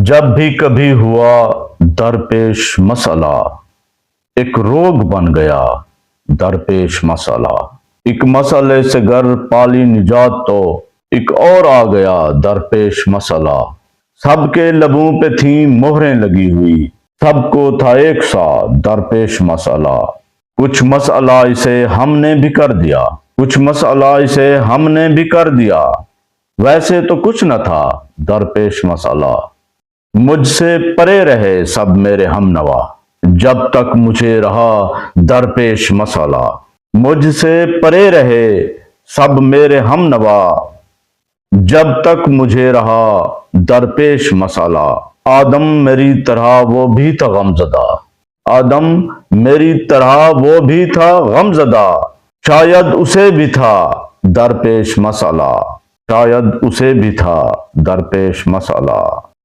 जब भी कभी हुआ दरपेश मसला, एक रोग बन गया दरपेश मसला। एक मसले से घर पाली निजात तो एक और आ गया दरपेश मसला। सबके लबों पे थी मोहरें लगी हुई, सबको था एक सा दरपेश मसला। कुछ मसला इसे हमने भी कर दिया, कुछ मसला इसे हमने भी कर दिया, वैसे तो कुछ न था दरपेश मसला। मुझसे परे रहे सब मेरे हमनवा, जब तक मुझे रहा दरपेश मसला। मुझसे परे रहे सब मेरे हमनवा, जब तक मुझे रहा दरपेश मसला। आदम मेरी तरह वो भी था गमज़दा, आदम मेरी तरह वो भी था गमज़दा, शायद उसे भी था दरपेश मसला, शायद उसे भी था दरपेश मसला।